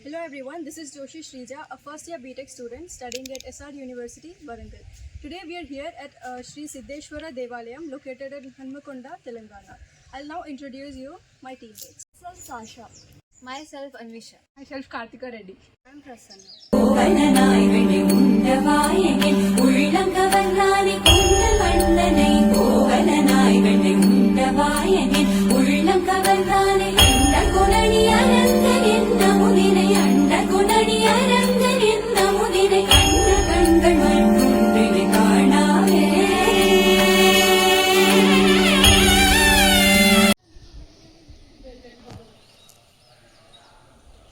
Hello everyone, this is Joshi Shrija, a first year BTech student studying at SR University, Warangal. Today we are here at Sri Siddeshwara Devalayam located in Hanmakonda, Telangana. I'll now introduce you my teammates. Myself Sasha. Myself Anvisha. Myself Kartika Reddy. I'm Prasanna.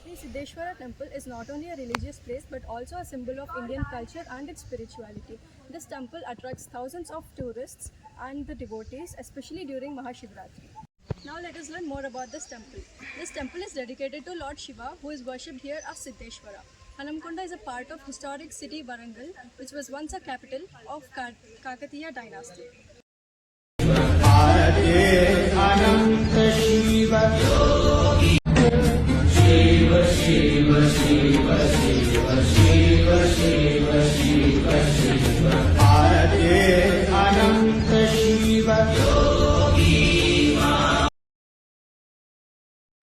Sri Siddeshwara temple is not only a religious place but also a symbol of Indian culture and its spirituality. This temple attracts thousands of tourists and the devotees, especially during Mahashivratri. Now let us learn more about this temple. This temple is dedicated to Lord Shiva, who is worshipped here as Siddeshwara. Hanamkonda is a part of historic city Warangal, which was once a capital of Kakatiya dynasty.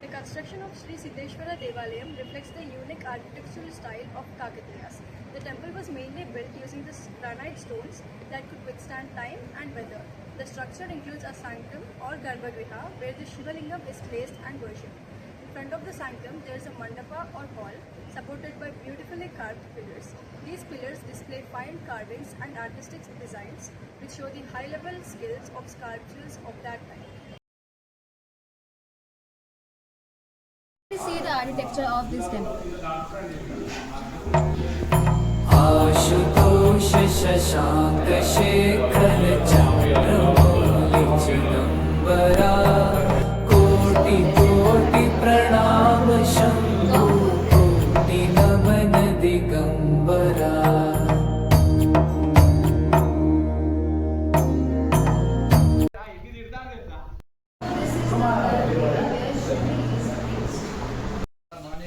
The construction of Sri Siddeshwara Devalayam reflects the unique architectural style of Kakatiyas. The temple was mainly built using the granite stones that could withstand time and weather. The structure includes a sanctum or Garbhagriha where the Shiva Lingam is placed and worshipped. In front of the sanctum there is a mandapa or hall supported by beautifully carved pillars. These pillars display fine carvings and artistic designs which show the high-level skills of sculptors of that time. Let's see the architecture of this temple. Ashutosh Shashank Shekhar Chandramouli चिदंबरा कोटि कोटि प्रणाम शंभु कोटि नमन Digambara.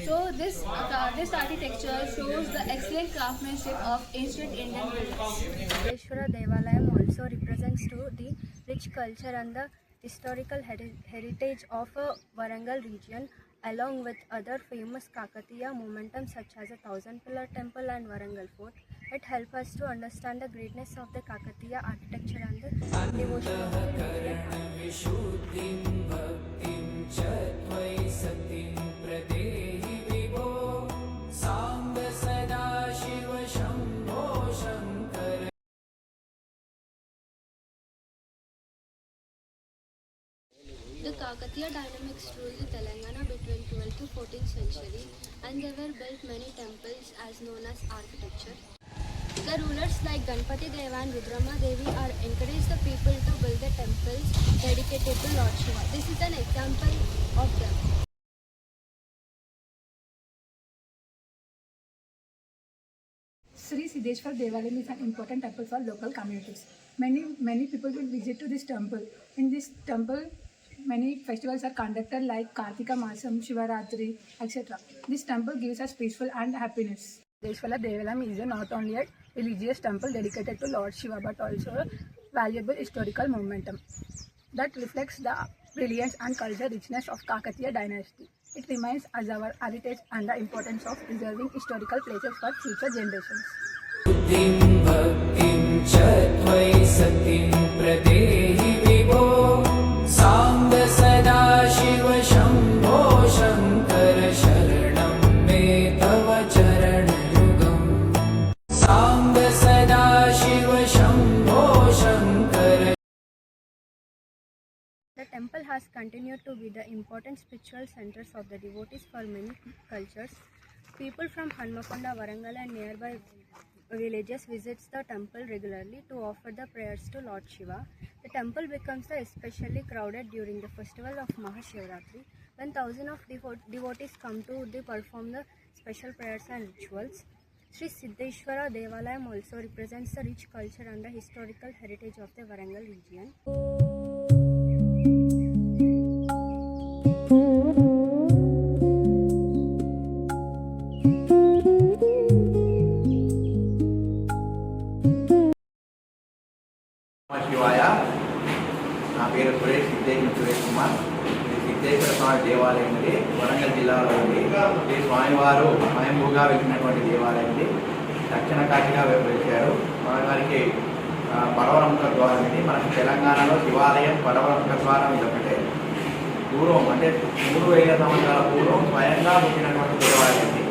So this architecture shows the excellent craftsmanship of ancient Indian builders. Siddeshwara Devalayam also represents to the rich culture and the historical heritage of Warangal region, along with other famous Kakatiya momentums such as the Thousand Pillar Temple and Warangal Fort. It helps us to understand the greatness of the Kakatiya architecture and the devotion of the The Kakatiya dynamics ruled Telangana between 12th to 14th century, and they were built many temples as known as architecture. The rulers like Ganpati Deva and Rudrama Devi are encouraged the people to build the temples dedicated to Lord Shiva. This is an example of them. Sri Siddeshwara Devalayam is an important temple for local communities. Many people will visit to this temple. In this temple, many festivals are conducted like Kartika Masam, Shivaratri, etc. This temple gives us peaceful and happiness. Siddeshwara Devalayam is not only a religious temple dedicated to Lord Shiva but also a valuable historical momentum that reflects the brilliance and cultural richness of Kakatiya dynasty. It reminds us our heritage and the importance of preserving historical places for future generations. बुद्धिं भक्तिं च त्वयि सतिं प्रदेहि विभो साङ्ग सदा शिव शम्भो शङ्कर शरणं मे तव चरणयुगम् साङ्ग सदा Shiv Shambho Shankar. The temple has continued to be the important spiritual centers of the devotees for many cultures. People from Hanmakonda, Warangal and nearby villages visits the temple regularly to offer the prayers to Lord Shiva. The temple becomes especially crowded during the festival of Mahashivratri, when thousands of devotees come to perform the special prayers and rituals. Sri Siddeshwara Devalayam also represents the rich culture and the historical heritage of the Warangal region. శివాయ నా పేరు సురేష్ కుమార్. ఇది సిద్ధేశ్వర స్వామి దేవాలయం ఇది వరంగల్ జిల్లాలో ఉంది. ఈ స్వామివారు స్వయంభూగా వెలిసినటువంటి దేవాలయం ఇది. దక్షిణ కాశీగా వెలిచారు. స్వామివారికి పడవరముఖ ద్వారం ఇది. మనకు తెలంగాణలో శివాలయం పడవరముఖ ద్వారం ఇది ఒకటే. పూర్వం అంటే 3000 సంవత్సరాల పూర్వం స్వయంగా పుట్టినటువంటి దేవాలయం ఇది.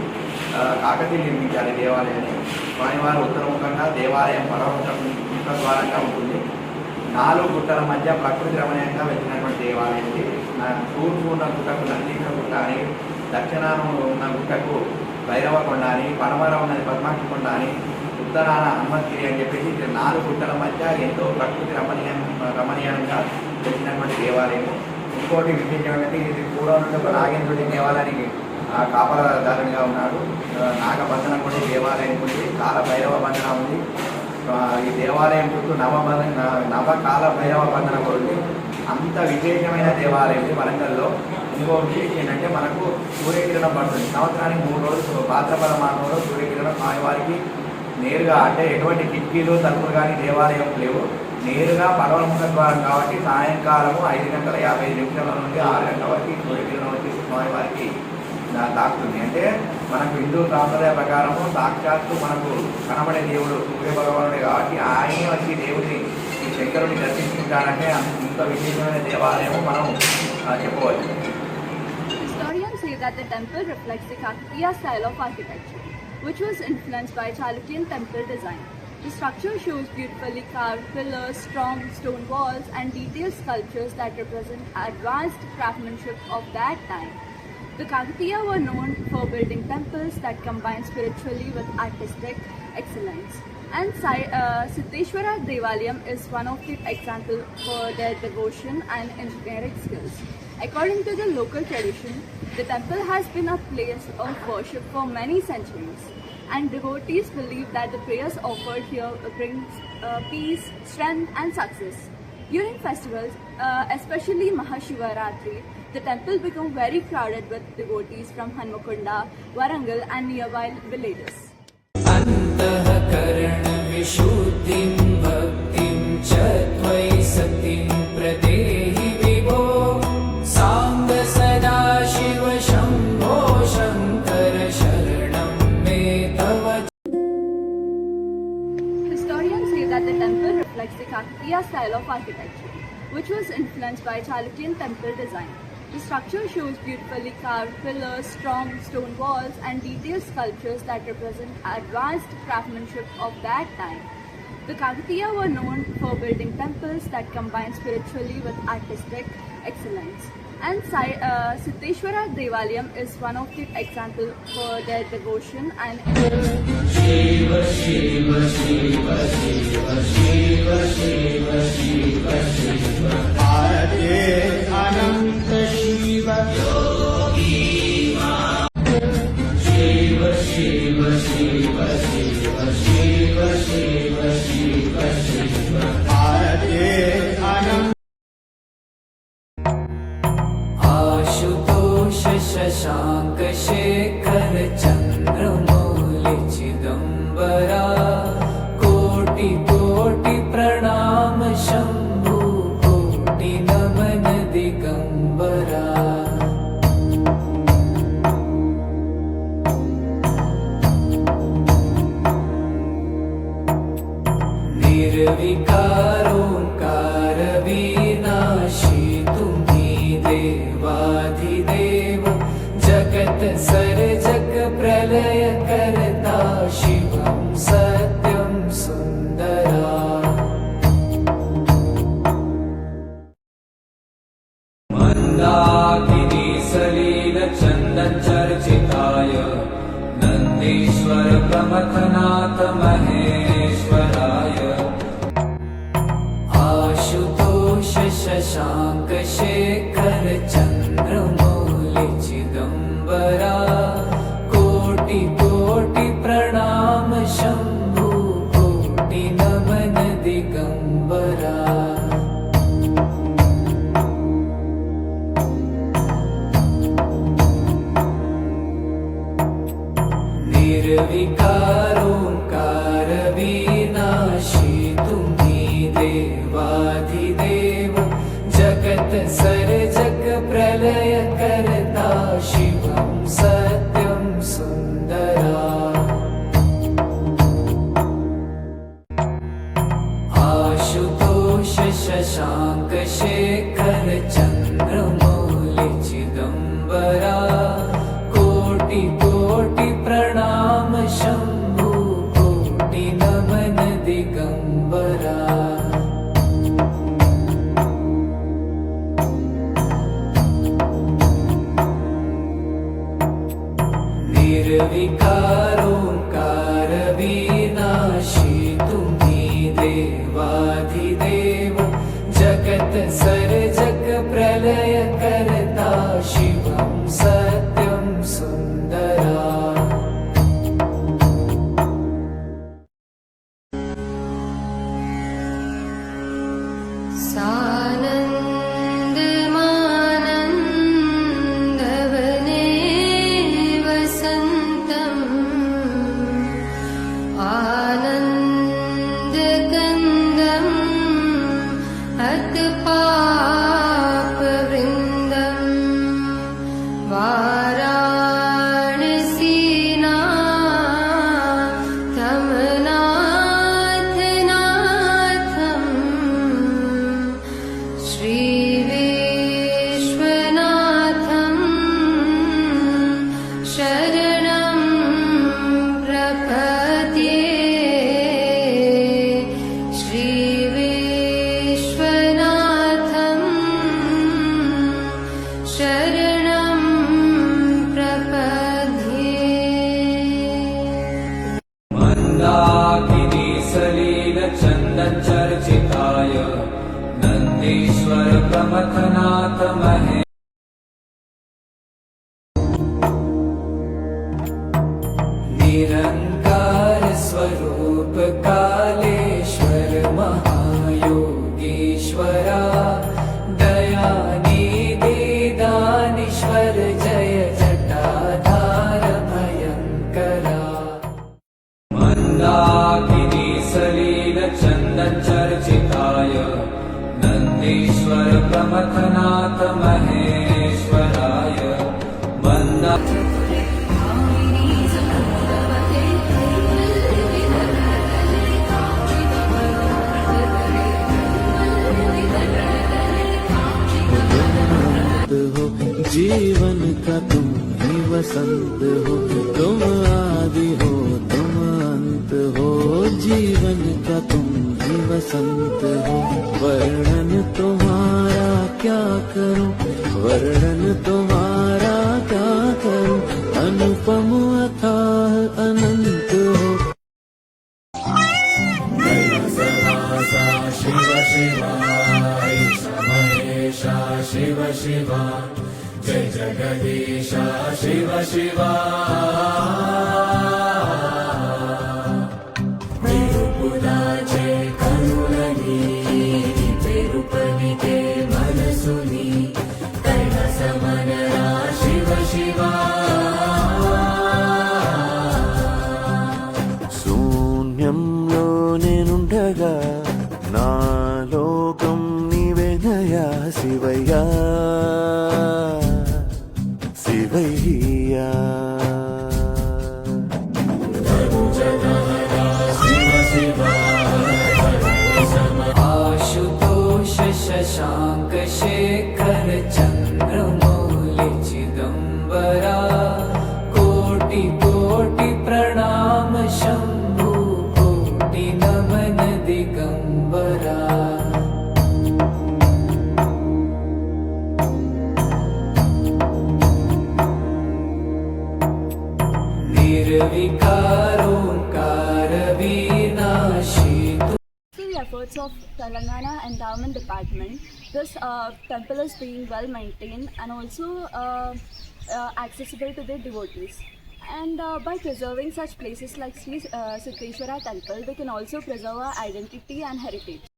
కాకతీయులు నిర్మించారు ఈ దేవాలయాన్ని. స్వామివారు ఉత్తరముఖంగా దేవాలయం పడవముఖ ద్వారంగా ఉంటుంది. 4 గుట్టల మధ్య ప్రకృతి రమణీయంగా వెళ్తున్నటువంటి దేవాలయం ఇది. తూర్పు ఉన్న గుట్టకు నందీశ్వర గుట్ట అని, దక్షిణాన ఉన్న గుట్టకు భైరవకొండ అని, పడమర ఉన్నది పద్మాక్షి కొండ అని, ఉత్తరాన హనుమత్గిరి అని చెప్పేసి 4 గుట్టల మధ్య ఎంతో ప్రకృతి రమణీయంగా వెళ్తున్నటువంటి దేవాలయం. ఇంకోటి విశేషం ఏంటంటే ఇది పూర్వం నుండి ఒక నాగేంద్రుడి దేవాలయానికి కాపలాదారునిగా ఉన్నాడు. నాగబంధన కూడా దేవాలయం ఉంది. కాల భైరవ బంధన ఉంది. ఈ దేవాలయం చుట్టూ నవకాల భైరవ బంధన కూడా ఉంది. అంత విశేషమైన దేవాలయం వరంగల్లో. ఇంకో విశేషం ఏంటంటే మనకు సూర్యకిరణం పడుతుంది. సంవత్సరానికి 3 రోజులు భాద్రపద మాసంలో సూర్యకిరణం స్వామివారికి నేరుగా, అంటే ఎటువంటి కిటికీలు తలుపులు కానీ దేవాలయం లేవు. నేరుగా పడవముఖ ద్వారం కాబట్టి సాయంకాలము 5:55 నుండి 6 గంటల వరకు సూర్యకిరణం వచ్చి స్వామివారికి తాకుతుంది. అంటే మనకు హిందూ సాంప్రదాయ ప్రకారము సాక్షాత్తు మనకు కనబడే దేవుడు సూర్య భగవానుడే కాబట్టి ఆయనే వచ్చి దేవుడిని ఈ శంకరుని దర్శించుకుంటారంటే అంత విశేషమైన దేవాలయము మనం చెప్పవచ్చు. Historians say that the temple reflects the Kakatiya style of architecture, which was influenced by Chalukyan temple design. The structure shows beautifully carved pillars, strong stone walls, and detailed sculptures that represent advanced craftsmanship of that time. The Kakatiya were known for building temples that combine spiritually with artistic excellence. And Siddeshwara Devalayam is one of the examples for their devotion and engineering skills. According to the local tradition, the temple has been a place of worship for many centuries, and devotees believe that the prayers offered here brings peace, strength, and success. During festivals, especially Mahashivaratri, the temple becomes very crowded with devotees from Hanmakonda, Warangal, and nearby villages. अन्तःकरण विशुद्धिं भक्तिं च त्वयि सतिं प्रदेहि विभो साङ्ग सदा शिव शम्भो शङ्कर शरणं मे तव. Historians say that the temple reflects the Kakatiya style of architecture, which was influenced by Chalukyan temple design. The structure shows beautifully carved pillars, strong stone walls, and detailed sculptures that represent advanced craftsmanship of that time. The Kakatiya were known for building temples that combine spiritually with artistic excellence. And Siddeshwara Devalayam is one of the examples for their devotion and Shiva Shiva Shiva Shiva Shiva Shiva Shiva Shiva Ade Ananta Shiva Yogi Ma Shiva Shiva Shiva Shiva Shiva Shiva Shiva Shiva Ade Ananta Ashutosh Shashank Shekhar Chandramouli चिदंबरा कोटि कोटि प्रणाम शंभु कोटि नमन दिगंबरा निर्विकारोंकार विनाशी तुम्ही देवाधिदेव जगत सर्जक प्रमथनाथ महेश्वराय आशुतोष शशांक शेखर चंद्रमौलि चिदंबरा कोटि कोटि प्रणाम शंभु कोटि नमन दिगंबरा निर्विकारोंकार विनाशी तुम्ही देवाधिदेव जगत सर्जक प्रलय करता शिवं सत्यं सुंदरा आशुतोष शशांक शेखर चंद्रमौलि चिदंबरा कोटि कोटि प्रणाम शंभु कोटि नमन दिगंबरा निर्विकारोंकार विनाशी तुम्ही देवाधिदेव जगत सर्जक प्रलय करता शिवं सत्यं सुंदरा सानन्दमानन्दवने वसन्तम् आनन्दकन्दम् अतपापवृन्दम् वाराणसीनाथमनाथनाथम् श्रीविश्वनाथं शरणं प्रपद्ये श्रीविश्वनाथं शरणं प्रपद्ये मंदाकिनी सलील चंदन चर्चिताय नंदीश्वर प्रमथनाथ महे निरंकार स्वरूप कालेश्वर महायोगीश्वरा दयानिधि दानीश्वर जय जटाधार भयंकरा मंदाकिनी सलील चंदन चर्चिताय नंदीश्वर प्रमथनाथ महेश्वराय मंदा हो जीवन का तुम ही वसंत हो तुम आदि हो तुम अंत हो जीवन का तुम ही वसंत हो वर्णन तुम्हारा क्या करूं वर्णन तुम्हारा क्या करूं अनुपम अथाह अनंत हो शिव शिवा महेशा शिव शिवा जय जगदीशा शिव शिवा तिरुपुराचे करुणनी तिरुपनीते मनसुनी कैलासमनरा शिव शिवा శూన్యంలో నేనుండగా నా లోకం నీవేనయా శివయ్యా శివయ్యా आशुतोष शशांक शेखर चंद्रमौलि चिदंबरा कोटि कोटि प्रणाम शंभु कोटि नमन दिगंबरा निर्विकारो शीत Through the efforts of Telangana Endowment Department, this temple is being well maintained and also accessible to the devotees. And by preserving such places like Sri Siddheshwara temple, we can also preserve our identity and heritage.